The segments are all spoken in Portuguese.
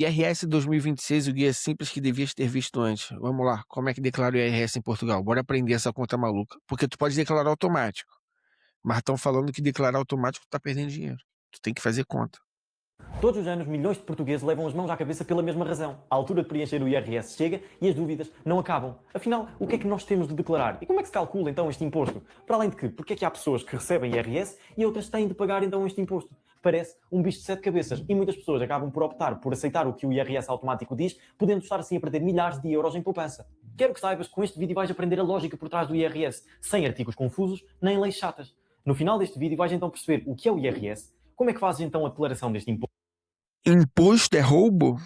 IRS 2026, o guia simples que devias ter visto antes. Vamos lá, como é que declara o IRS em Portugal? Bora aprender essa conta maluca. Porque tu pode declarar automático, mas estão falando que declarar automático tu tá perdendo dinheiro. Tu tem que fazer conta. Todos os anos, milhões de portugueses levam as mãos à cabeça pela mesma razão. A altura de preencher o IRS chega e as dúvidas não acabam. Afinal, o que é que nós temos de declarar? E como é que se calcula então este imposto? Para além de que, porque é que há pessoas que recebem IRS e outras têm de pagar então este imposto? Parece um bicho de sete cabeças e muitas pessoas acabam por optar por aceitar o que o IRS automático diz, podendo estar assim a perder milhares de euros em poupança. Quero que saibas que com este vídeo vais aprender a lógica por trás do IRS, sem artigos confusos nem leis chatas. No final deste vídeo vais então perceber o que é o IRS, como é que fazes então a declaração deste imposto, Imposto é roubo?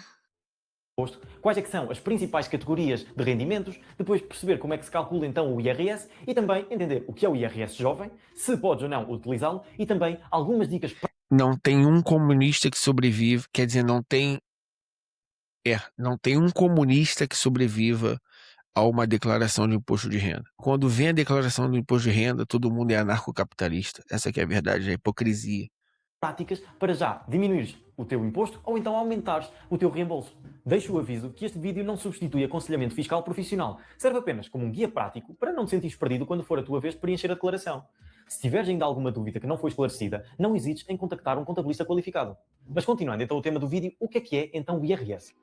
quais é que são as principais categorias de rendimentos, depois perceber como é que se calcula então o IRS e também entender o que é o IRS jovem, se podes ou não utilizá-lo e também algumas dicas. Não tem um comunista que sobrevive, quer dizer, não tem um comunista que sobreviva a uma declaração de imposto de renda. Quando vem a declaração do imposto de renda, todo mundo é anarcocapitalista. Essa que é a verdade, a hipocrisia. Práticas para já diminuires o teu imposto ou então aumentares o teu reembolso. Deixo o aviso que este vídeo não substitui aconselhamento fiscal profissional. Serve apenas como um guia prático para não te sentires perdido quando for a tua vez de preencher a declaração. Se tiveres ainda alguma dúvida que não foi esclarecida, não hesites em contactar um contabilista qualificado. Mas continuando então o tema do vídeo, o que é então o IRS?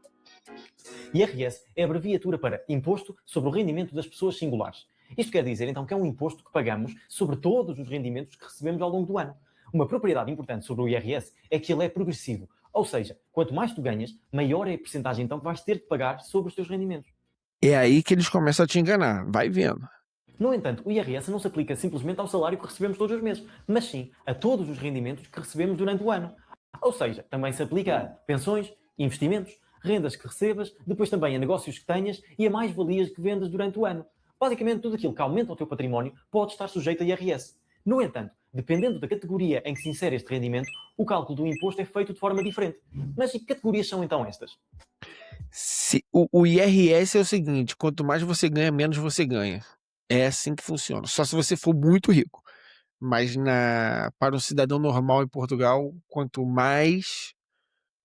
IRS é a abreviatura para Imposto sobre o Rendimento das Pessoas Singulares. Isto quer dizer então que é um imposto que pagamos sobre todos os rendimentos que recebemos ao longo do ano. Uma propriedade importante sobre o IRS é que ele é progressivo, ou seja, quanto mais tu ganhas, maior é a percentagem então que vais ter de pagar sobre os teus rendimentos. É aí que eles começam a te enganar. Vai vendo. No entanto, o IRS não se aplica simplesmente ao salário que recebemos todos os meses, mas sim a todos os rendimentos que recebemos durante o ano. Ou seja, também se aplica a pensões, investimentos, rendas que recebas, depois também a negócios que tenhas e a mais-valias que vendas durante o ano. Basicamente, tudo aquilo que aumenta o teu património pode estar sujeito a IRS. No entanto, dependendo da categoria em que se insere este rendimento, o cálculo do imposto é feito de forma diferente. Mas e que categorias são então estas? O IRS é o seguinte: quanto mais você ganha, menos você ganha. É assim que funciona. Só se você for muito rico. Mas para um cidadão normal em Portugal, quanto mais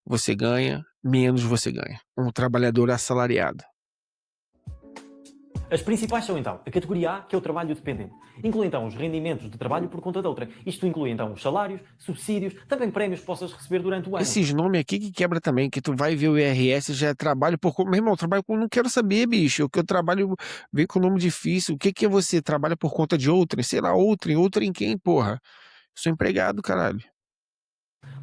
você ganha, menos você ganha. Um trabalhador assalariado. As principais são então a categoria A, que é o trabalho dependente. Inclui então os rendimentos de trabalho por conta de outra. Isto inclui então os salários, subsídios, também prémios que possas receber durante o ano. Esses nomes aqui que quebra também, que tu vai ver o IRS, já é trabalho por conta. Meu irmão, trabalho com. Não quero saber, bicho. O que eu trabalho vem com nome difícil. O que que é você? Trabalha por conta de outrem? Sei lá, outrem quem, porra? Sou empregado, caralho.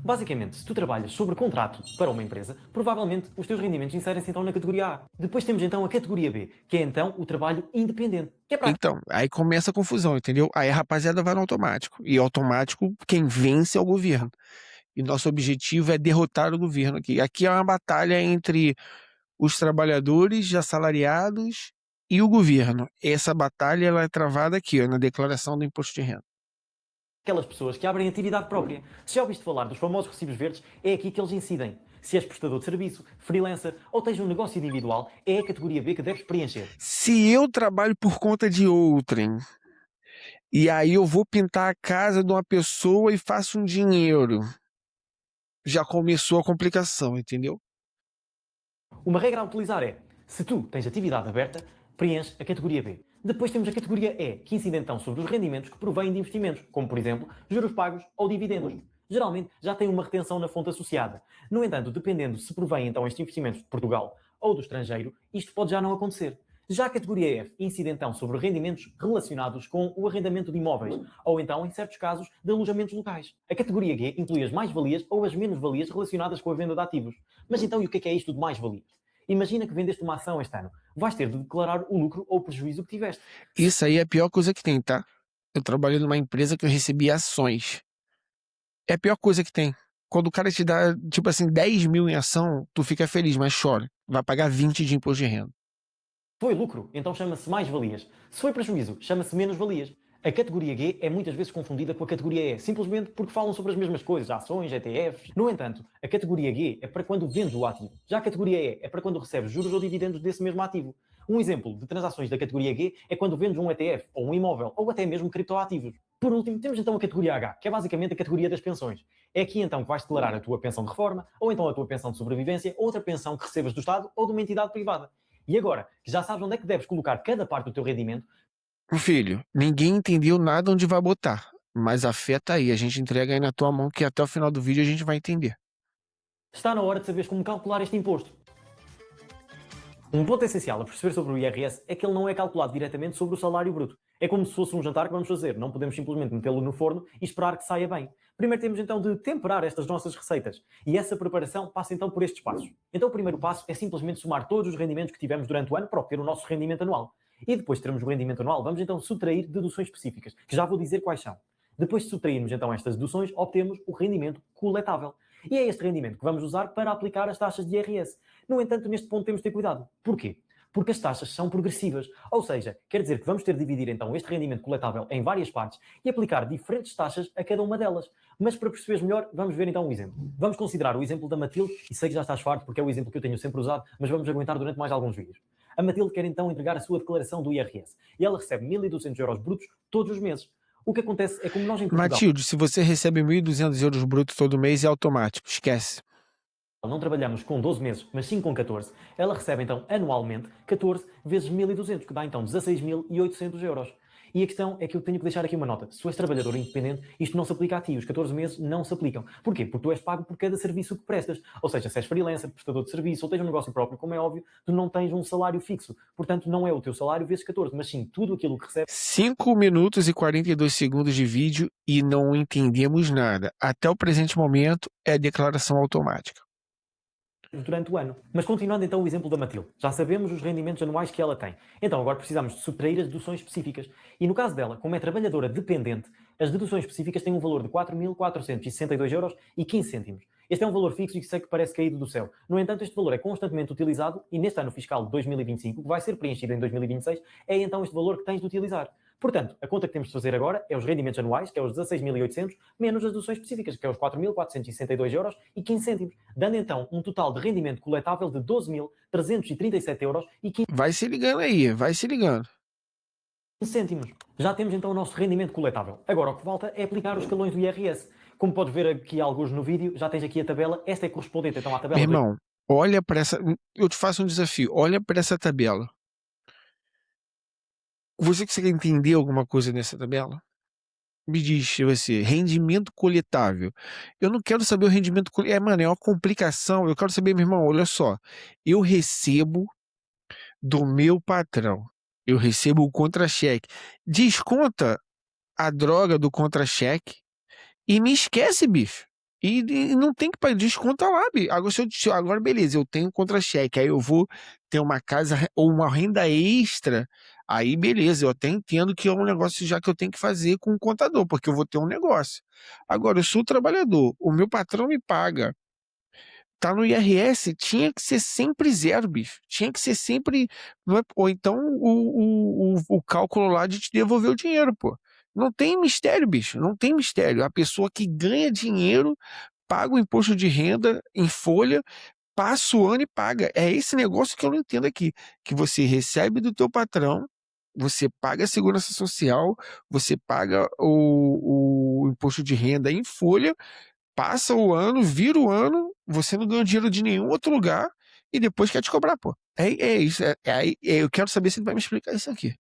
Basicamente, se tu trabalhas sobre contrato para uma empresa, provavelmente os teus rendimentos inserem-se então na categoria A. Depois temos então a categoria B, que é então o trabalho independente, que é para Então, aí começa a confusão, entendeu? Aí a rapaziada vai no automático. E automático, quem vence é o governo. E nosso objetivo é derrotar o governo aqui. Aqui é uma batalha entre os trabalhadores assalariados e o governo. Essa batalha ela é travada aqui, ó, na declaração do imposto de renda. aquelas pessoas que abrem atividade própria. Se já ouviste falar dos famosos recibos verdes, é aqui que eles incidem. Se és prestador de serviço, freelancer ou tens um negócio individual, é a categoria B que deves preencher. Se eu trabalho por conta de outrem, e aí eu vou pintar a casa de uma pessoa e faço um dinheiro, já começou a complicação, entendeu? Uma regra a utilizar é, se tu tens atividade aberta, preenche a categoria B. Depois temos a categoria E, que incide então sobre os rendimentos que provêm de investimentos, como por exemplo, juros pagos ou dividendos. Geralmente já tem uma retenção na fonte associada. No entanto, dependendo se provém então estes investimentos de Portugal ou do estrangeiro, isto pode já não acontecer. Já a categoria F incide então sobre rendimentos relacionados com o arrendamento de imóveis, ou então, em certos casos, de alojamentos locais. A categoria G inclui as mais-valias ou as menos-valias relacionadas com a venda de ativos. Mas então, e o que é isto de mais-valias? Imagina que vendeste uma ação este ano. Vais ter de declarar o lucro ou o prejuízo que tiveste. Isso aí é a pior coisa que tem, tá? Eu trabalhei numa empresa que eu recebia ações. É a pior coisa que tem. Quando o cara te dá, tipo assim, 10 mil em ação, tu fica feliz, mas chora. Vai pagar 20 de imposto de renda. Foi lucro, então chama-se mais-valias. Se foi prejuízo, chama-se menos-valias. A categoria G é muitas vezes confundida com a categoria E, simplesmente porque falam sobre as mesmas coisas, ações, ETFs. No entanto, a categoria G é para quando vendes o ativo. Já a categoria E é para quando recebes juros ou dividendos desse mesmo ativo. Um exemplo de transações da categoria G é quando vendes um ETF, ou um imóvel, ou até mesmo criptoativos. Por último, temos então a categoria H, que é basicamente a categoria das pensões. É aqui então que vais declarar a tua pensão de reforma, ou então a tua pensão de sobrevivência, ou outra pensão que recebas do Estado ou de uma entidade privada. E agora, que já sabes onde é que deves colocar cada parte do teu rendimento, Filho, ninguém entendeu nada onde vai botar. Mas a fé tá aí, a gente entrega aí na tua mão que até o final do vídeo a gente vai entender. está na hora de saberes como calcular este imposto. Um ponto essencial a perceber sobre o IRS é que ele não é calculado diretamente sobre o salário bruto. É como se fosse um jantar que vamos fazer, não podemos simplesmente metê-lo no forno e esperar que saia bem. Primeiro temos então de temperar estas nossas receitas e essa preparação passa então por estes passos. Então o primeiro passo é simplesmente somar todos os rendimentos que tivemos durante o ano para obter o nosso rendimento anual. E depois de termos o rendimento anual, vamos então subtrair deduções específicas, que já vou dizer quais são. Depois de subtrairmos então estas deduções, obtemos o rendimento coletável. E é este rendimento que vamos usar para aplicar as taxas de IRS. No entanto, neste ponto temos de ter cuidado. Porquê? Porque as taxas são progressivas. Ou seja, quer dizer que vamos ter de dividir então este rendimento coletável em várias partes e aplicar diferentes taxas a cada uma delas. Mas para perceberes melhor, vamos ver então um exemplo. Vamos considerar o exemplo da Matilde, e sei que já estás farto porque é o exemplo que eu tenho sempre usado, mas vamos aguentar durante mais alguns vídeos. A Matilde quer então entregar a sua declaração do IRS e ela recebe 1.200 euros brutos todos os meses. O que acontece é como nós em Portugal Matilde, se você recebe 1.200 euros brutos todo mês, é automático, esquece. não trabalhamos com 12 meses, mas sim com 14, ela recebe então anualmente 14 vezes 1.200, que dá então 16.800 euros. E a questão é que eu tenho que deixar aqui uma nota. Se tu és trabalhador independente, isto não se aplica a ti. Os 14 meses não se aplicam. Porquê? Porque tu és pago por cada serviço que prestas. Ou seja, se és freelancer, prestador de serviço ou tens um negócio próprio, como é óbvio, tu não tens um salário fixo. Portanto, não é o teu salário vezes 14, mas sim tudo aquilo que recebes 5 minutos e 42 segundos de vídeo e não entendemos nada. Até o presente momento é declaração automática. durante o ano. Mas continuando então o exemplo da Matilde, já sabemos os rendimentos anuais que ela tem. Então agora precisamos de subtrair as deduções específicas. E no caso dela, como é trabalhadora dependente, as deduções específicas têm um valor de 4.462 euros e 15 cêntimos. Este é um valor fixo e que sei que parece caído do céu. No entanto, este valor é constantemente utilizado e neste ano fiscal de 2025, que vai ser preenchido em 2026, é então este valor que tens de utilizar. Portanto, a conta que temos de fazer agora é os rendimentos anuais, que é os 16.800, menos as deduções específicas, que é os 4.462 euros e 15 cêntimos, dando então um total de rendimento coletável de 12.337 euros e 15 Vai se ligando aí, vai se ligando. cêntimos. Já temos então o nosso rendimento coletável. Agora o que falta é aplicar os escalões do IRS. Como podes ver aqui alguns no vídeo, já tens aqui a tabela. Esta é correspondente então à tabela Meu irmão, olha para essa. Eu te faço um desafio. Olha para essa tabela. Você consegue entender alguma coisa nessa tabela? Me diz você, rendimento coletável. Eu não quero saber o rendimento coletável. Mano, é uma complicação. Eu quero saber, meu irmão, olha só. Eu recebo do meu patrão. Eu recebo o contra-cheque. Desconta a droga do contra-cheque e me esquece, bicho. E não tem que pagar, desconta lá, bicho. Agora, agora, beleza, eu tenho contra-cheque, aí eu vou ter uma casa ou uma renda extra, aí beleza, eu até entendo que é um negócio já que eu tenho que fazer com o contador, porque eu vou ter um negócio. Agora, eu sou trabalhador, o meu patrão me paga, tá no IRS, tinha que ser sempre zero, bicho. Tinha que ser sempre. Ou então o cálculo lá de te devolver o dinheiro, pô. Não tem mistério, bicho. Não tem mistério. A pessoa que ganha dinheiro paga o imposto de renda em folha, passa o ano e paga. É esse negócio que eu não entendo aqui. Que você recebe do teu patrão, você paga a segurança social, você paga o imposto de renda em folha, passa o ano, vira o ano, você não ganha dinheiro de nenhum outro lugar e depois quer te cobrar, pô. É isso. Eu quero saber se ele vai me explicar isso aqui.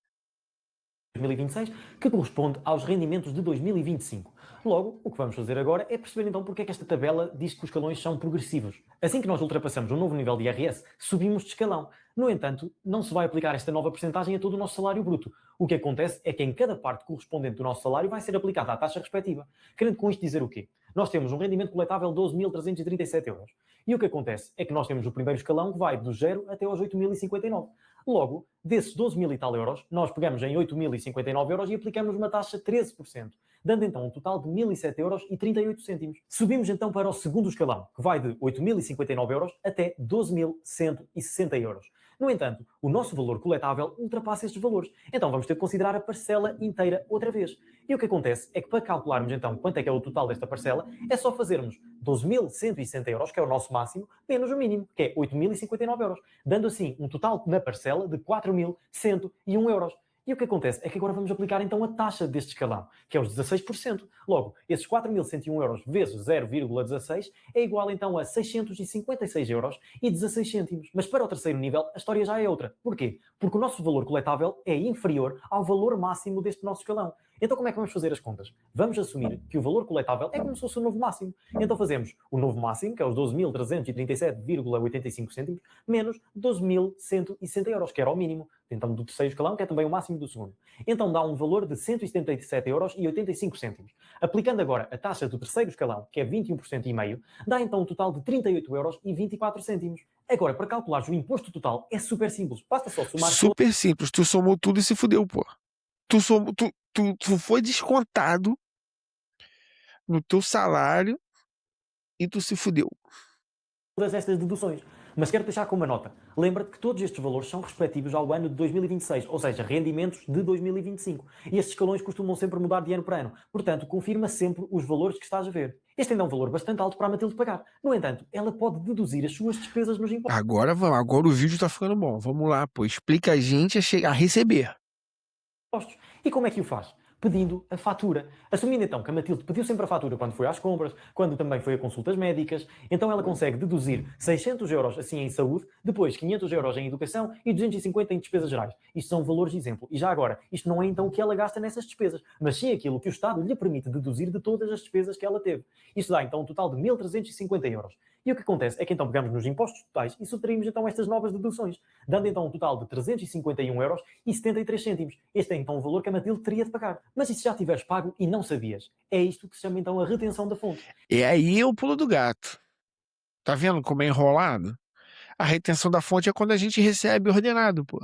2026, que corresponde aos rendimentos de 2025. Logo, o que vamos fazer agora é perceber então porque é que esta tabela diz que os escalões são progressivos. Assim que nós ultrapassamos um novo nível de IRS, subimos de escalão. No entanto, não se vai aplicar esta nova percentagem a todo o nosso salário bruto. O que acontece é que em cada parte correspondente do nosso salário vai ser aplicada a taxa respectiva. Querendo com isto dizer o quê? Nós temos um rendimento coletável de 12.337 euros. E o que acontece é que nós temos o primeiro escalão que vai do 0 até aos 8.059. Logo, desses 12 mil e tal euros, nós pegamos em 8.059 euros e aplicamos uma taxa de 13%, dando então um total de 1.007 euros e 38 cêntimos. Subimos então para o segundo escalão, que vai de 8.059 euros até 12.160 euros. No entanto, o nosso valor coletável ultrapassa estes valores, então vamos ter que considerar a parcela inteira outra vez. E o que acontece é que para calcularmos então quanto é que é o total desta parcela, é só fazermos 12.160 euros, que é o nosso máximo, menos o mínimo, que é 8.059 euros, dando assim um total na parcela de 4.101 euros. E o que acontece é que agora vamos aplicar então a taxa deste escalão, que é os 16%. Logo, esses 4.101 euros vezes 0,16 é igual então a 656 euros e 16 cêntimos. Mas para o terceiro nível, a história já é outra. Porquê? Porque o nosso valor coletável é inferior ao valor máximo deste nosso escalão. Então como é que vamos fazer as contas? Vamos assumir que o valor coletável é como se fosse o novo máximo. Então fazemos o novo máximo, que é os 12.337,85 cêntimos, menos 12.160 euros, que era o mínimo. Então do terceiro escalão, que é também o máximo do segundo. Então dá um valor de 177,85 euros. Aplicando agora a taxa do terceiro escalão, que é 21,5%, dá então um total de 38,24 euros. Agora, para calculares o imposto total, é super simples. Basta só somar... Super simples. Tu somou tudo e se fudeu, pô. Tu foi descontado no teu salário e tu se fudeu. todas estas deduções. Mas quero deixar com uma nota. Lembra-te que todos estes valores são respectivos ao ano de 2026, ou seja, rendimentos de 2025. E estes escalões costumam sempre mudar de ano para ano. Portanto, confirma sempre os valores que estás a ver. Este ainda é um valor bastante alto para a Matilde pagar. No entanto, ela pode deduzir as suas despesas nos impostos. Agora vamos, agora o vídeo tá ficando bom. Vamos lá, pô. Explica a gente a receber. E como é que o faz? Pedindo a fatura. Assumindo então que a Matilde pediu sempre a fatura quando foi às compras, quando também foi a consultas médicas, então ela consegue deduzir 600 euros assim em saúde, depois 500 euros em educação e 250 em despesas gerais. Isto são valores de exemplo. E já agora, isto não é então o que ela gasta nessas despesas, mas sim aquilo que o Estado lhe permite deduzir de todas as despesas que ela teve. Isto dá então um total de 1.350 euros. E o que acontece é que então pegamos nos impostos totais e subtraímos então estas novas deduções, dando então um total de 351 euros e 73 cêntimos. Este é então o valor que a Matilde teria de pagar. Mas e se já tiveres pago e não sabias? É isto que se chama então a retenção da fonte. E aí é o pulo do gato. Tá vendo como é enrolado? A retenção da fonte é quando a gente recebe ordenado, pô.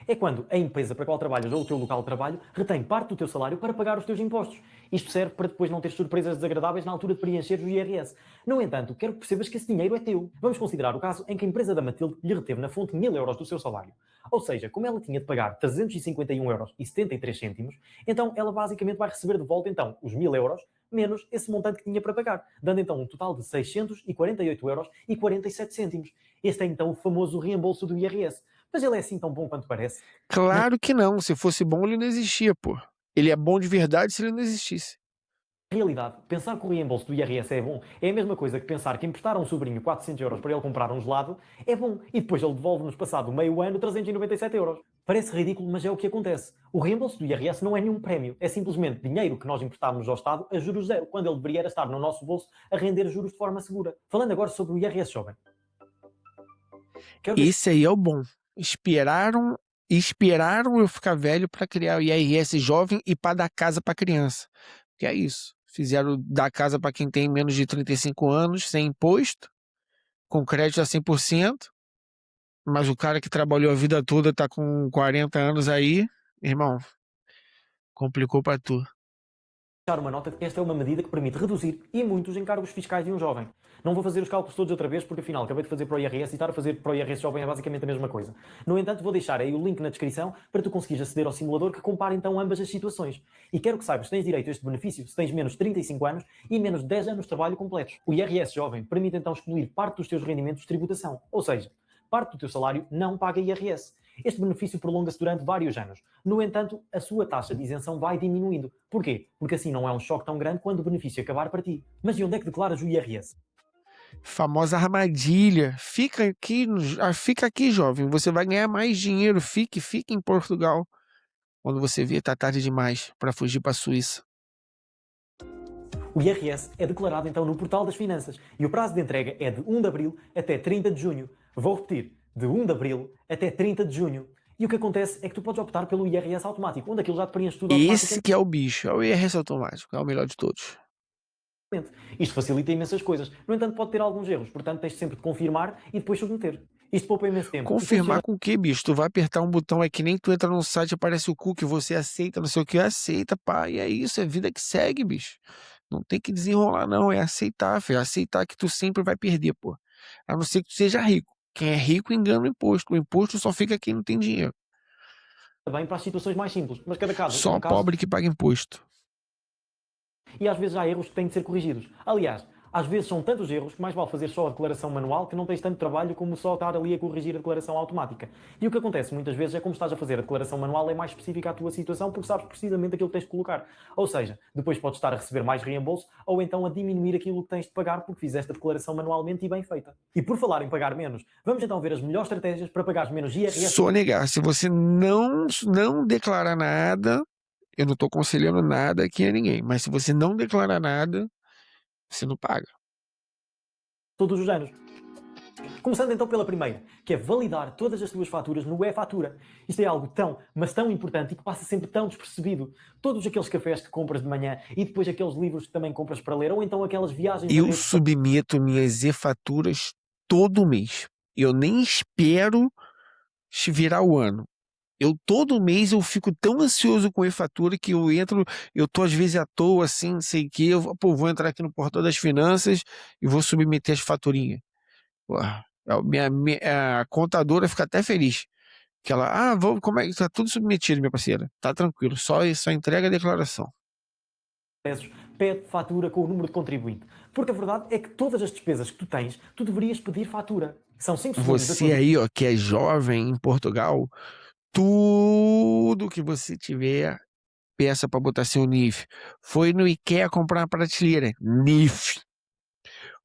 É quando a empresa para a qual trabalhas ou o teu local de trabalho retém parte do teu salário para pagar os teus impostos. Isto serve para depois não ter surpresas desagradáveis na altura de preencher o IRS. No entanto, quero que percebas que esse dinheiro é teu. Vamos considerar o caso em que a empresa da Matilde lhe reteve na fonte 1.000 euros do seu salário. Ou seja, como ela tinha de pagar 351 euros e 73 cêntimos, então ela basicamente vai receber de volta então os 1.000 euros menos esse montante que tinha para pagar, dando então um total de 648 euros e 47 cêntimos. Este é então o famoso reembolso do IRS. Mas ele é assim tão bom quanto parece? Claro que não. Se fosse bom, ele não existia, pô. Ele é bom de verdade se ele não existisse. Na realidade, pensar que o reembolso do IRS é bom é a mesma coisa que pensar que emprestar a um sobrinho 400 euros para ele comprar um gelado é bom e depois ele devolve-nos passado meio ano 397 euros. Parece ridículo, mas é o que acontece. O reembolso do IRS não é nenhum prémio, é simplesmente dinheiro que nós emprestámos ao Estado a juros zero, quando ele deveria estar no nosso bolso a render juros de forma segura. Falando agora sobre o IRS jovem. Esse aí é o bom. Esperaram eu ficar velho para criar o IRS jovem e para dar casa para criança. Que é isso. Fizeram dar casa para quem tem menos de 35 anos, sem imposto, com crédito a 100%. Mas o cara que trabalhou a vida toda tá com 40 anos aí, irmão, complicou para tu. Deixar uma nota de que esta é uma medida que permite reduzir e muito os encargos fiscais de um jovem. Não vou fazer os cálculos todos outra vez, porque afinal acabei de fazer para o IRS e estar a fazer para o IRS jovem é basicamente a mesma coisa. No entanto, vou deixar aí o link na descrição para tu conseguires aceder ao simulador que compara então ambas as situações. E quero que saibas que tens direito a este benefício se tens menos de 35 anos e menos de 10 anos de trabalho completos. O IRS jovem permite então excluir parte dos teus rendimentos de tributação, ou seja, parte do teu salário não paga IRS. Este benefício prolonga-se durante vários anos. No entanto, a sua taxa de isenção vai diminuindo. Porquê? Porque assim não é um choque tão grande quando o benefício acabar para ti. Mas e onde é que declaras o IRS? Famosa armadilha. Fica aqui, jovem. Você vai ganhar mais dinheiro. Fique em Portugal. Quando você vê, tá tarde demais para fugir para a Suíça. O IRS é declarado então no Portal das Finanças e o prazo de entrega é de 1 de abril até 30 de junho. Vou repetir, de 1 de abril até 30 de junho. E o que acontece é que tu podes optar pelo IRS automático, onde aquilo já te preenche tudo automaticamente. Esse que é o bicho, é o IRS automático, é o melhor de todos. Isto facilita imensas coisas. No entanto, pode ter alguns erros, portanto tens sempre de confirmar e depois submeter. Isto poupa imenso tempo. Confirmar com o que, bicho? Tu vai apertar um botão, é que nem tu entra num site, aparece o cookie, você aceita, não sei o que, aceita, pá, e é isso, é vida que segue, bicho. Não tem que desenrolar, não, é aceitar, filho, aceitar que tu sempre vai perder, pô. A não ser que tu seja rico. Quem é rico engana o imposto. O imposto só fica quem não tem dinheiro. Também para as situações mais simples, mas cada caso Só pobre que paga imposto. E às vezes há erros que têm de ser corrigidos. Aliás, Às vezes são tantos erros que mais vale fazer só a declaração manual, que não tens tanto trabalho como só estar ali a corrigir a declaração automática. E o que acontece muitas vezes é, como estás a fazer a declaração manual, é mais específica à tua situação porque sabes precisamente aquilo que tens de colocar. Ou seja, depois podes estar a receber mais reembolso ou então a diminuir aquilo que tens de pagar porque fizeste a declaração manualmente e bem feita. E por falar em pagar menos, vamos então ver as melhores estratégias para pagares menos IRS. Sonegar. Se você não declarar nada, eu não estou aconselhando nada aqui a ninguém, mas se você não declarar nada, você não paga. Todos os anos. Começando então pela primeira, que é validar todas as tuas faturas no e-fatura. Isto é algo tão, mas tão importante e que passa sempre tão despercebido. Todos aqueles cafés que compras de manhã e depois aqueles livros que também compras para ler, ou então aquelas viagens... Eu submeto minhas e-faturas todo mês. Eu nem espero virar o ano. Todo mês eu fico tão ansioso com e-fatura que eu tô às vezes à toa, assim, não sei o que, vou entrar aqui no portal das finanças e vou submeter as faturinhas. Pô, a contadora fica até feliz. Que ela, como é que tá tudo submetido, minha parceira? Tá tranquilo, só entrega a declaração. Pede fatura com o número de contribuinte. Porque a verdade é que todas as despesas que tu tens, tu deverias pedir fatura. São 5 segundos. Você aí, ó, que é jovem em Portugal, tudo que você tiver, peça para botar seu NIF. Foi no IKEA comprar uma prateleira, NIF.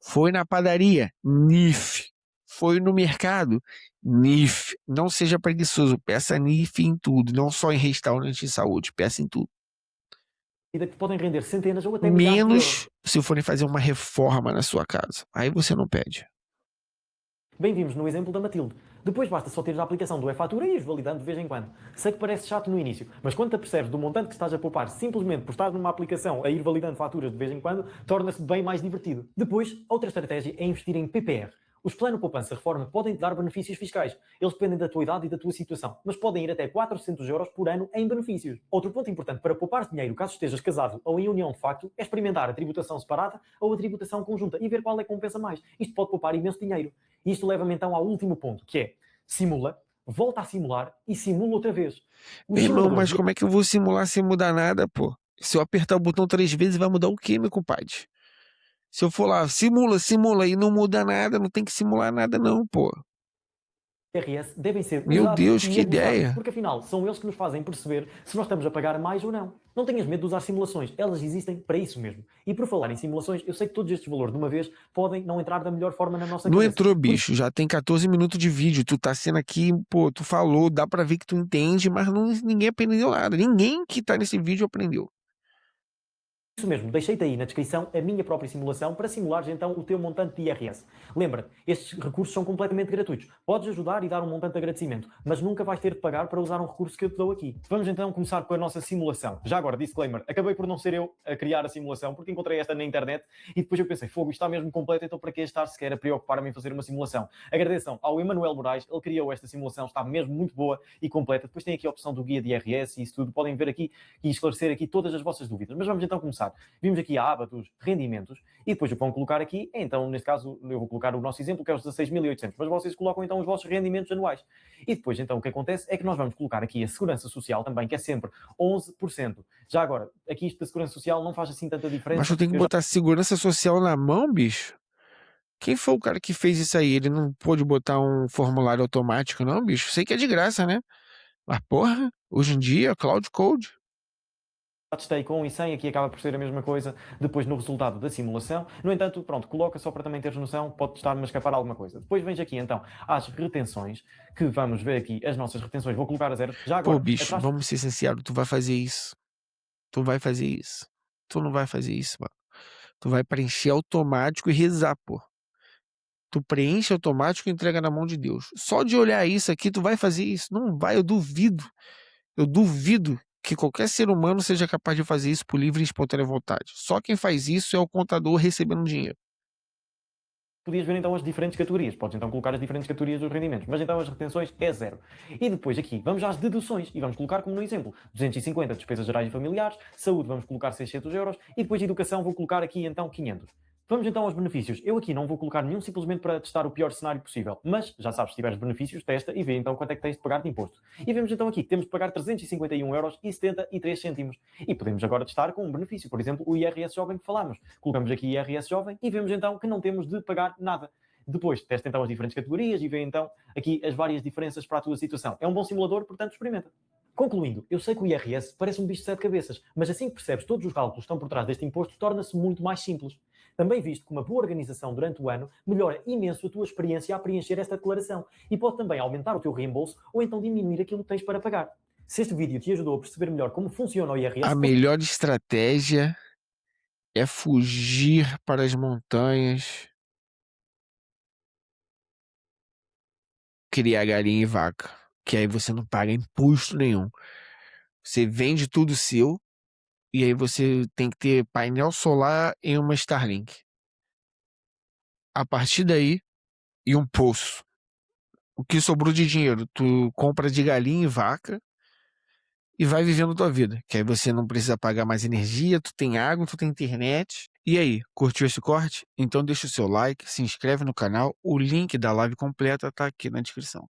Foi na padaria, NIF. Foi no mercado, NIF. Não seja preguiçoso, peça NIF em tudo, não só em restaurante de saúde, peça em tudo. Que podem render centenas ou até milhares de euros. Menos se forem fazer uma reforma na sua casa. Aí você não pede. Bem vimos no exemplo da Matilde. Depois basta só teres a aplicação do e-fatura e ires validando de vez em quando. Sei que parece chato no início, mas quando te apercebes do montante que estás a poupar simplesmente por estar numa aplicação a ir validando faturas de vez em quando, torna-se bem mais divertido. Depois, outra estratégia é investir em PPR. Os planos poupança reforma podem te dar benefícios fiscais. Eles dependem da tua idade e da tua situação, mas podem ir até 400 euros por ano em benefícios. Outro ponto importante para poupar dinheiro caso estejas casado ou em união de facto é experimentar a tributação separada ou a tributação conjunta e ver qual é que compensa mais. Isto pode poupar imenso dinheiro. E isto leva-me então ao último ponto, que é simula, volta a simular e simula outra vez. Irmão, mas como é que eu vou simular sem mudar nada, pô? Se eu apertar o botão 3 vezes, vai mudar o quê, meu compadre? Se eu for lá, simula e não muda nada, não tem que simular nada não, pô. IRS devem ser Meu usados Deus, e que abusados, ideia. porque afinal são eles que nos fazem perceber se nós estamos a pagar mais ou não. Não tenhas medo de usar simulações, elas existem para isso mesmo. E por falar em simulações, eu sei que todos estes valores de uma vez podem não entrar da melhor forma na nossa Não cabeça. entrou, bicho, já tem 14 minutos de vídeo, tu tá sendo aqui, pô, tu falou, dá pra ver que tu entende, mas ninguém aprendeu nada, ninguém que tá nesse vídeo aprendeu. Isso mesmo, deixei-te aí na descrição a minha própria simulação para simulares então o teu montante de IRS. Lembra-te, estes recursos são completamente gratuitos. Podes ajudar e dar um montante de agradecimento, mas nunca vais ter de pagar para usar um recurso que eu te dou aqui. Vamos então começar com a nossa simulação. Já agora, disclaimer, acabei por não ser eu a criar a simulação, porque encontrei esta na internet e depois eu pensei, fogo, isto está mesmo completo, então para que estar sequer a preocupar-me em fazer uma simulação? Agradeçam ao Emanuel Moraes, ele criou esta simulação, está mesmo muito boa e completa. Depois tem aqui a opção do guia de IRS e isso tudo, podem ver aqui e esclarecer aqui todas as vossas dúvidas. Mas vamos então começar. Vimos aqui a aba dos rendimentos e depois o que vão colocar aqui, então neste caso eu vou colocar o nosso exemplo que é os 16.800, mas vocês colocam então os vossos rendimentos anuais. E depois então o que acontece é que nós vamos colocar aqui a segurança social também, que é sempre 11%. Já agora, aqui isto da segurança social não faz assim tanta diferença. Mas eu tenho que botar segurança social na mão, bicho? Quem foi o cara que fez isso aí? Ele não pôde botar um formulário automático, não, bicho? Sei que é de graça, né? Mas porra, hoje em dia, Cloud Code. Testei com e sem, aqui acaba por ser a mesma coisa depois no resultado da simulação. No entanto, pronto, coloca só para também teres noção, pode estar-me a escapar alguma coisa. Depois vens aqui então às retenções, que vamos ver aqui as nossas retenções. Vou colocar a zero. Já agora, Pô, bicho, vamos ser sinceros, tu vai fazer isso. Tu vai fazer isso. Tu não vai fazer isso, mano. Tu vai preencher automático e rezar, pô. Tu preenche automático e entrega na mão de Deus. Só de olhar isso aqui, tu vai fazer isso? Não vai, eu duvido. Eu duvido que qualquer ser humano seja capaz de fazer isso por livre e espontânea vontade. Só quem faz isso é o contador recebendo dinheiro. Podias ver então as diferentes categorias. Podes então colocar as diferentes categorias dos rendimentos. Mas então as retenções é zero. E depois aqui vamos às deduções e vamos colocar como no exemplo 250 despesas gerais e familiares, saúde vamos colocar 600 euros e depois educação vou colocar aqui então 500. Vamos então aos benefícios. Eu aqui não vou colocar nenhum simplesmente para testar o pior cenário possível, mas já sabes, se tiveres benefícios, testa e vê então quanto é que tens de pagar de imposto. E vemos então aqui que temos de pagar 351,73€. E podemos agora testar com um benefício, por exemplo, o IRS Jovem que falámos. Colocamos aqui IRS Jovem e vemos então que não temos de pagar nada. Depois, testa então as diferentes categorias e vê então aqui as várias diferenças para a tua situação. É um bom simulador, portanto experimenta. Concluindo, eu sei que o IRS parece um bicho de sete cabeças, mas assim que percebes todos os cálculos que estão por trás deste imposto, torna-se muito mais simples. Também visto que uma boa organização durante o ano melhora imenso a tua experiência a preencher esta declaração e pode também aumentar o teu reembolso ou então diminuir aquilo que tens para pagar. Se este vídeo te ajudou a perceber melhor como funciona o IRS... A melhor estratégia é fugir para as montanhas, criar galinha e vaca, que aí você não paga imposto nenhum. Você vende tudo seu e aí você tem que ter painel solar e uma Starlink. A partir daí, e um poço. O que sobrou de dinheiro, tu compra de galinha e vaca e vai vivendo tua vida. Que aí você não precisa pagar mais energia, tu tem água, tu tem internet. E aí, curtiu esse corte? Então deixa o seu like, se inscreve no canal, o link da live completa tá aqui na descrição.